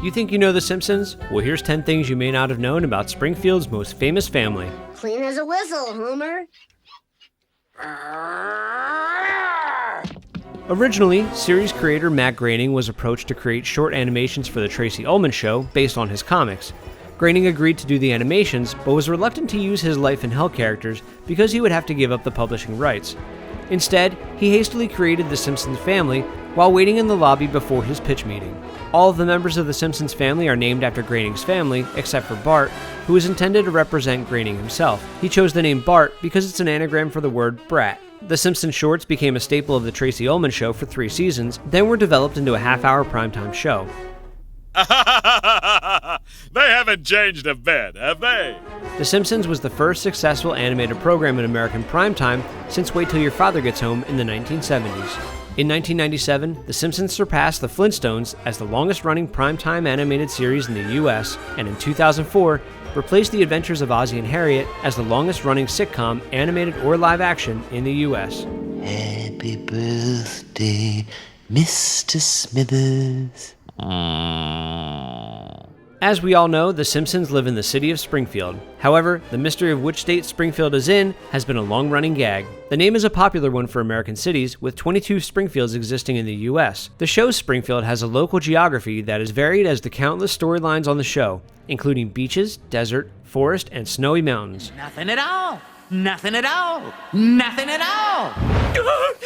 You think you know The Simpsons? Well, here's 10 things you may not have known about Springfield's most famous family. Clean as a whistle, Homer. Originally, series creator Matt Groening was approached to create short animations for The Tracy Ullman Show based on his comics. Groening agreed to do the animations, but was reluctant to use his life and hell characters because he would have to give up the publishing rights. Instead, he hastily created The Simpsons family while waiting in the lobby before his pitch meeting. All of the members of the Simpsons family are named after Groening's family, except for Bart, who is intended to represent Groening himself. He chose the name Bart because it's an anagram for the word brat. The Simpsons shorts became a staple of The Tracy Ullman Show for 3 seasons, then were developed into a half-hour primetime show. They haven't changed a bit, have they? The Simpsons was the first successful animated program in American primetime since Wait Till Your Father Gets Home in the 1970s. In 1997, The Simpsons surpassed The Flintstones as the longest-running primetime animated series in the U.S., and in 2004, replaced The Adventures of Ozzie and Harriet as the longest-running sitcom, animated or live-action, in the U.S. Happy birthday, Mr. Smithers. As we all know, the Simpsons live in the city of Springfield. However, the mystery of which state Springfield is in has been a long-running gag. The name is a popular one for American cities, with 22 Springfields existing in the U.S. The show's Springfield has a local geography that is varied as the countless storylines on the show, including beaches, desert, forest, and snowy mountains. Nothing at all! Nothing at all! Nothing at all!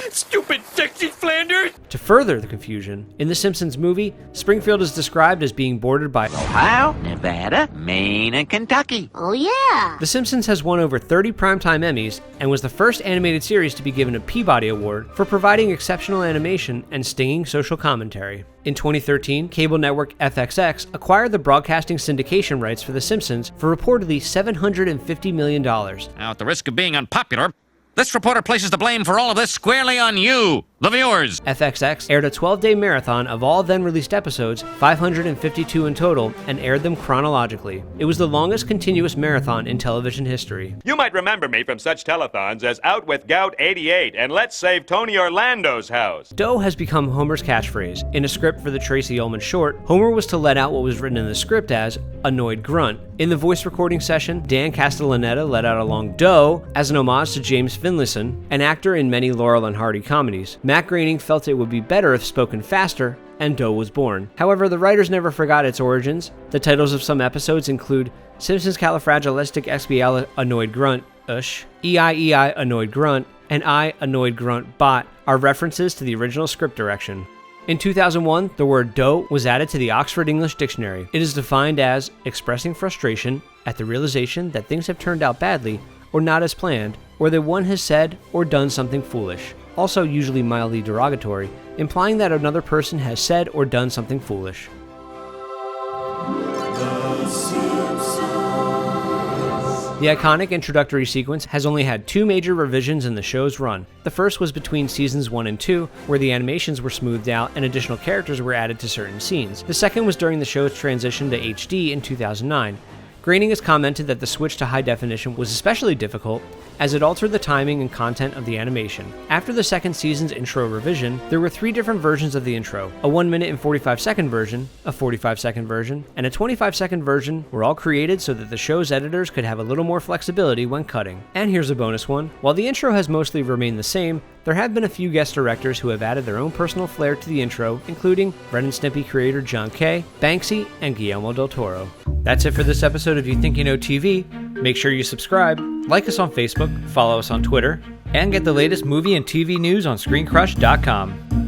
Stupid Dixie Flanders! To further the confusion, in the Simpsons movie, Springfield is described as being bordered by Ohio, Nevada, Maine, and Kentucky. Oh, yeah. The Simpsons has won over 30 primetime Emmys and was the first animated series to be given a Peabody Award for providing exceptional animation and stinging social commentary. In 2013, cable network FXX acquired the broadcasting syndication rights for The Simpsons for reportedly $750 million. Now, at the risk of being unpopular, this reporter places the blame for all of this squarely on you, the viewers. FXX aired a 12-day marathon of all then-released episodes, 552 in total, and aired them chronologically. It was the longest continuous marathon in television history. You might remember me from such telethons as Out with Gout 88 and Let's Save Tony Orlando's House. Dough has become Homer's catchphrase. In a script for the Tracy Ullman short, Homer was to let out what was written in the script as annoyed grunt. In the voice recording session, Dan Castellaneta let out a long Dough as an homage to James Finlayson, an actor in many Laurel and Hardy comedies. Matt Groening felt it would be better if spoken faster, and Dough was born. However, the writers never forgot its origins. The titles of some episodes include Simpsons Califragilisticexpialidocious Annoyed Grunt, EI Annoyed Grunt, and I Annoyed Grunt Bot are references to the original script direction. In 2001, the word dough was added to the Oxford English Dictionary. It is defined as expressing frustration at the realization that things have turned out badly or not as planned, or that one has said or done something foolish. Also usually mildly derogatory, implying that another person has said or done something foolish. The iconic introductory sequence has only had 2 major revisions in the show's run. The first was between seasons 1 and 2, where the animations were smoothed out and additional characters were added to certain scenes. The second was during the show's transition to HD in 2009. Groening has commented that the switch to high definition was especially difficult, as it altered the timing and content of the animation. After the second season's intro revision, there were 3 different versions of the intro. A 1-minute and 45-second version, a 45-second version, and a 25-second version were all created so that the show's editors could have a little more flexibility when cutting. And here's a bonus one. While the intro has mostly remained the same, there have been a few guest directors who have added their own personal flair to the intro, including Ren and Stimpy creator John Kay, Banksy, and Guillermo del Toro. That's it for this episode of You Think You Know TV. Make sure you subscribe, like us on Facebook, follow us on Twitter, and get the latest movie and TV news on ScreenCrush.com.